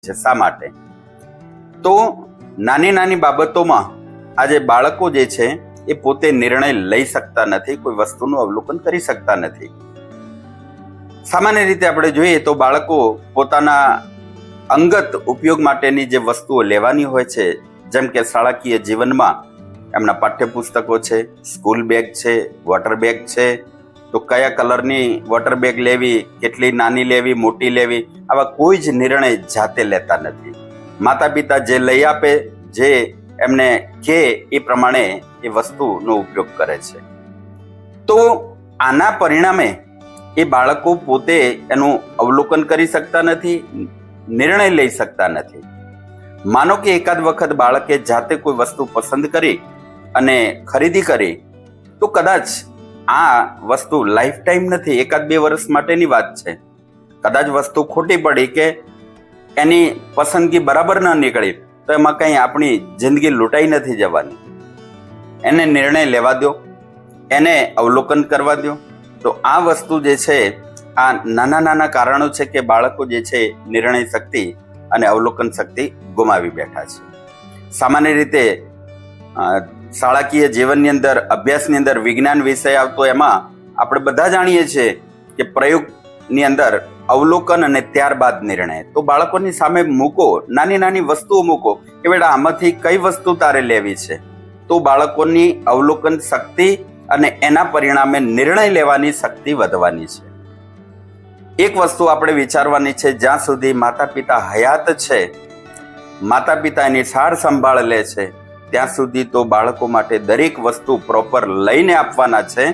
છે. શા માટે? તો નાની નાની બાબતોમાં આજે બાળકો જે છે એ પોતે નિર્ણય લઈ શકતા નથી, કોઈ વસ્તુનું અવલોકન કરી શકતા નથી. સામાન્ય રીતે આપણે જોઈએ તો બાળકો પોતાના અંગત ઉપયોગ માટેની જે વસ્તુઓ લેવાની હોય છે, જેમ કે શાળાકીય જીવનમાં એમના પાઠ્યપુસ્તકો છે, સ્કૂલ બેગ છે, વોટર બેગ છે, તો કયા કલરની વોટર બેગ લેવી, કેટલી નાની લેવી, મોટી લેવી, આવા કોઈ જ નિર્ણય જાતે લેતા નથી. માતા પિતા જે લઈ આપે, જે એમને કહે એ પ્રમાણે એ વસ્તુનો ઉપયોગ કરે છે. તો આના પરિણામે એ બાળકો પોતે એનું અવલોકન કરી શકતા નથી, નિર્ણય લઈ શકતા નથી. માનો કે એકાદ વખત બાળકે જાતે કોઈ વસ્તુ પસંદ કરી અને ખરીદી કરી, તો કદાચ આ વસ્તુ લાઈફ ટાઈમ નથી, 1-2 વર્ષ માટેની વાત છે. કદાચ વસ્તુ ખોટી પડી કે એની પસંદગી બરાબર ન નીકળી, તો એમાં કંઈ આપણી જિંદગી લૂંટાઈ નથી જવાની. એને નિર્ણય લેવા દો, એને અવલોકન કરવા દો. તો આ વસ્તુ જે છે, આ નાના નાના કારણો છે કે બાળકો જે છે નિર્ણય શક્તિ અને અવલોકન શક્તિ ગુમાવી બેઠા છે. સામાન્ય રીતે શાળાકીય જીવનની અંદર, અભ્યાસની અંદર વિજ્ઞાન વિષય આવતો, એમાં આપણે બધા જાણીએ છીએ કે પ્રયોગની અંદર અવલોકન અને ત્યારબાદ નિર્ણય. તો બાળકોની સામે મૂકો, નાની નાની વસ્તુઓ મૂકો કે બેટા આમાંથી કઈ વસ્તુ તારે લેવી છે. તો બાળકોની અવલોકન શક્તિ અને એના પરિણામે નિર્ણય લેવાની શક્તિ વધવાની છે. એક વસ્તુ આપણે વિચારવાની છે, જ્યાં સુધી માતા પિતા હયાત છે, માતા પિતા એની સાર સંભાળ લે છે, ત્યાં સુધી તો બાળકો માટે દરેક વસ્તુ પ્રોપર લઈને આપવાના છે.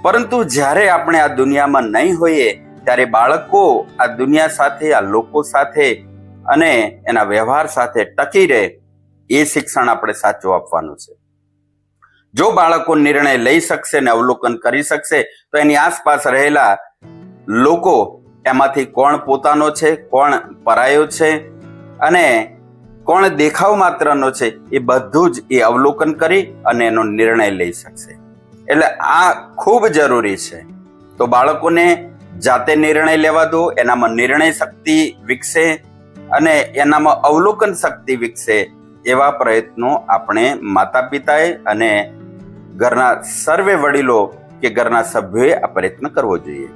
પરંતુ જ્યારે આપણે આ દુનિયામાં નહીં હોઈએ, ત્યારે બાળકો આ દુનિયા સાથે, આ લોકો સાથે અને એના વ્યવહાર સાથે ટકી રહે, એ શિક્ષણ આપણે સાચું આપવાનું છે. જો બાળકો નિર્ણય લઈ શકશે ને અવલોકન કરી શકશે, તો એની આસપાસ રહેલા લોકો એમાંથી કોણ પોતાનો છે, કોણ પરાયો છે અને કોણ દેખાવ માત્રનો છે, એ બધું જ એ અવલોકન કરી અને એનો નિર્ણય લઈ શકશે. એટલે આ ખૂબ જરૂરી છે. તો બાળકોને જાતે નિર્ણય લેવા દો, એનામાં નિર્ણય શક્તિ વિકસે અને એનામાં અવલોકન શક્તિ વિકસે, એવા પ્રયત્નો આપણે માતા પિતાએ અને ઘરના સર્વે વડીલો કે ઘરના સભ્યોએ આ પ્રયત્ન કરવો જોઈએ.